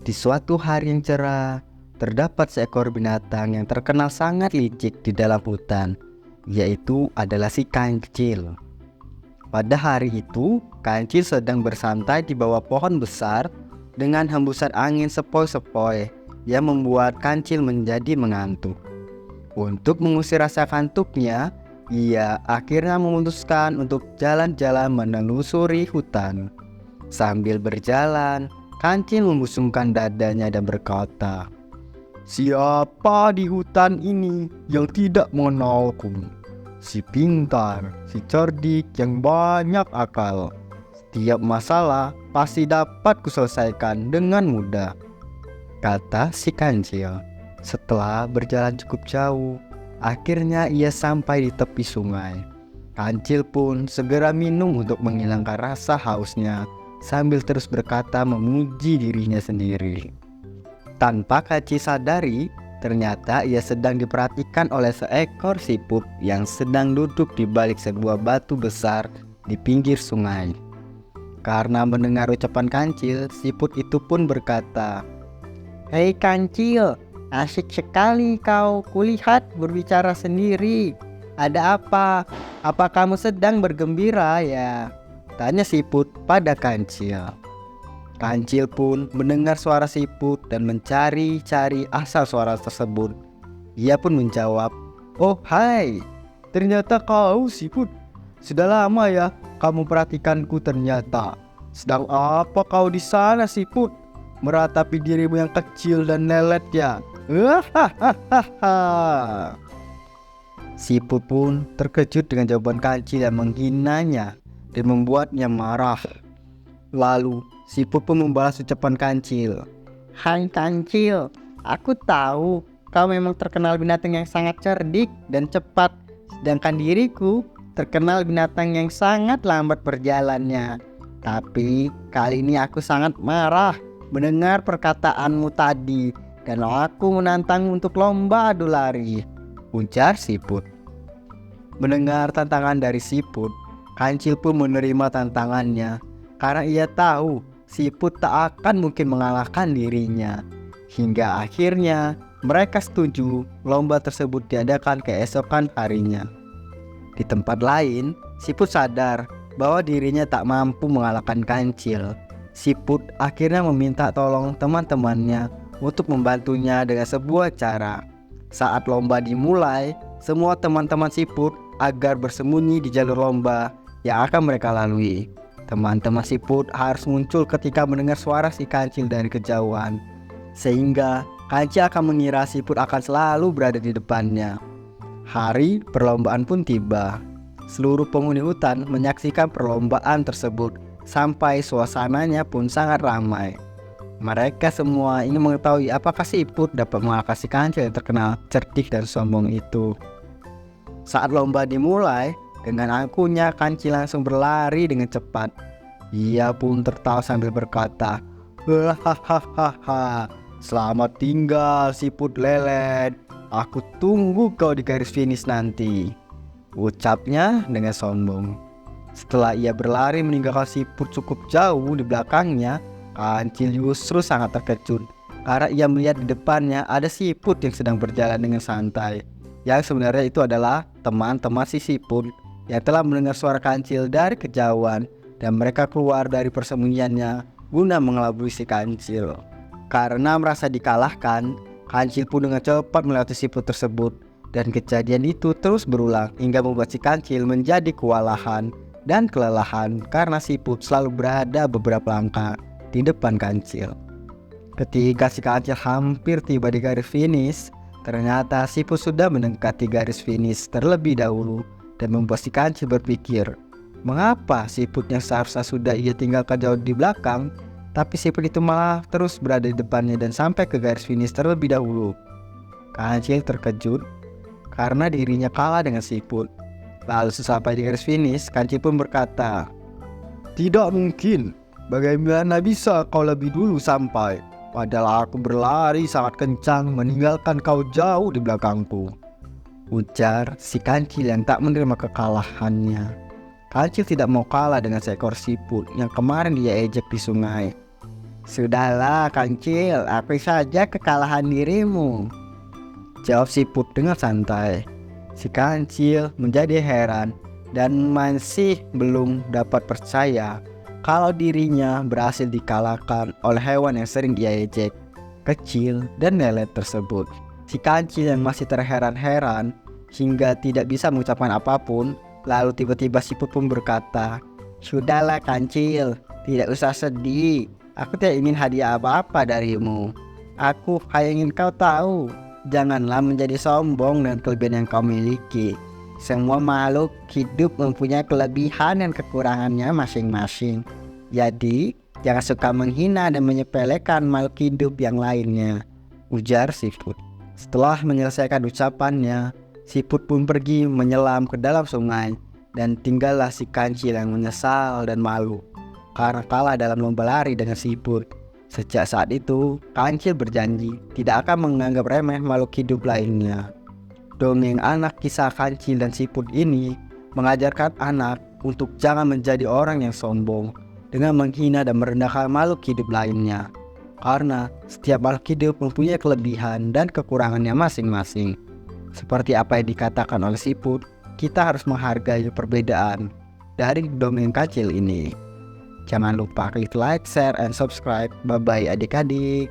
Di suatu hari yang cerah, terdapat seekor binatang yang terkenal sangat licik di dalam hutan, yaitu adalah si kancil. Pada hari itu, kancil sedang bersantai di bawah pohon besar dengan hembusan angin sepoi-sepoi yang membuat kancil menjadi mengantuk. Untuk mengusir rasa kantuknya, ia akhirnya memutuskan untuk jalan-jalan menelusuri hutan. Sambil berjalan, kancil membusungkan dadanya dan berkata, "Siapa di hutan ini yang tidak mengenalku? Si pintar, si cerdik yang banyak akal. Setiap masalah pasti dapat kuselesaikan dengan mudah," kata si kancil. Setelah berjalan cukup jauh, akhirnya ia sampai di tepi sungai. Kancil pun segera minum untuk menghilangkan rasa hausnya, sambil terus berkata memuji dirinya sendiri. Tanpa kancil sadari, ternyata ia sedang diperhatikan oleh seekor siput yang sedang duduk di balik sebuah batu besar di pinggir sungai. Karena mendengar ucapan kancil, siput itu pun berkata, "Hei kancil, asik sekali kau, kulihat berbicara sendiri. Ada apa? Apa kamu sedang bergembira ya?" tanya siput pada kancil. Kancil pun mendengar suara siput dan mencari-cari asal suara tersebut. Ia pun menjawab, "Oh hai, ternyata kau siput. Sudah lama ya kamu perhatikanku ternyata. Sedang apa kau di sana siput? Meratapi dirimu yang kecil dan lelet ya?" Siput pun terkejut dengan jawaban kancil yang menghinanya dan membuatnya marah. Lalu siput pun membalas ucapan kancil. "Hai kancil, aku tahu kau memang terkenal binatang yang sangat cerdik dan cepat, sedangkan diriku terkenal binatang yang sangat lambat berjalannya. Tapi kali ini aku sangat marah mendengar perkataanmu tadi, dan aku menantangmu untuk lomba adu lari," ujar siput. Mendengar tantangan dari siput, kancil pun menerima tantangannya, karena ia tahu siput tak akan mungkin mengalahkan dirinya. Hingga akhirnya mereka setuju lomba tersebut diadakan keesokan harinya. Di tempat lain, siput sadar bahwa dirinya tak mampu mengalahkan kancil. Siput akhirnya meminta tolong teman-temannya untuk membantunya dengan sebuah cara. Saat lomba dimulai, semua teman-teman siput agar bersembunyi di jalur lomba yang akan mereka lalui. Teman-teman siput harus muncul ketika mendengar suara si kancil dari kejauhan, sehingga kancil akan mengira siput akan selalu berada di depannya. Hari perlombaan pun tiba. Seluruh penghuni hutan menyaksikan perlombaan tersebut sampai suasananya pun sangat ramai. Mereka semua ingin mengetahui apakah siput dapat mengalahkan si kancil yang terkenal cerdik dan sombong itu. Saat lomba dimulai, dengan angkuhnya kancil langsung berlari dengan cepat. Ia pun tertawa sambil berkata, "Hahaha, selamat tinggal siput lelet. Aku tunggu kau di garis finish nanti," ucapnya dengan sombong. Setelah ia berlari meninggalkan siput cukup jauh di belakangnya, kancil justru sangat terkejut karena ia melihat di depannya ada siput yang sedang berjalan dengan santai. Yang sebenarnya itu adalah teman-teman si siput yang telah mendengar suara kancil dari kejauhan, dan mereka keluar dari persembunyiannya guna mengelabui si kancil. Karena merasa dikalahkan, kancil pun dengan cepat melewati siput tersebut, dan kejadian itu terus berulang hingga membuat si kancil menjadi kewalahan dan kelelahan karena siput selalu berada beberapa langkah di depan kancil. Ketika si kancil hampir tiba di garis finish, ternyata siput sudah mendekati garis finish terlebih dahulu, dan membuat si kancil berpikir, mengapa siput yang seharusnya sudah ia tinggalkan jauh di belakang, tapi siput itu malah terus berada di depannya dan sampai ke garis finish terlebih dahulu. Kancil terkejut karena dirinya kalah dengan siput. Lalu sesampai di garis finish, kancil pun berkata, "Tidak mungkin, bagaimana bisa kau lebih dulu sampai? Padahal aku berlari sangat kencang meninggalkan kau jauh di belakangku," ujar si kancil yang tak menerima kekalahannya. Kancil tidak mau kalah dengan seekor siput yang kemarin dia ejek di sungai. Sudahlah Kancil, akui saja kekalahan dirimu, jawab Siput dengan santai. Si Kancil menjadi heran dan masih belum dapat percaya kalau dirinya berhasil dikalahkan oleh hewan yang sering dia ejek, kecil dan lelet tersebut. Si Kancil yang masih terheran-heran hingga tidak bisa mengucapkan apapun, lalu tiba-tiba Siput pun berkata, "Sudahlah Kancil, tidak usah sedih. Aku tidak ingin hadiah apa-apa darimu. Aku hanya ingin kau tahu, janganlah menjadi sombong dengan kelebihan yang kau miliki. Semua makhluk hidup mempunyai kelebihan dan kekurangannya masing-masing. Jadi, jangan suka menghina dan menyepelekan makhluk hidup yang lainnya," ujar Siput. Setelah menyelesaikan ucapannya, Siput pun pergi menyelam ke dalam sungai, dan tinggallah si Kancil yang menyesal dan malu karena kalah dalam lomba lari dengan Siput. Sejak saat itu, Kancil berjanji tidak akan menganggap remeh makhluk hidup lainnya. Dongeng anak kisah Kancil dan Siput ini mengajarkan anak untuk jangan menjadi orang yang sombong dengan menghina dan merendahkan makhluk hidup lainnya. Karena setiap makhluk hidup mempunyai kelebihan dan kekurangannya masing-masing. Seperti apa yang dikatakan oleh Siput, kita harus menghargai perbedaan dari dongeng Kancil ini. Jangan lupa klik like, share, and subscribe. Bye-bye adik-adik.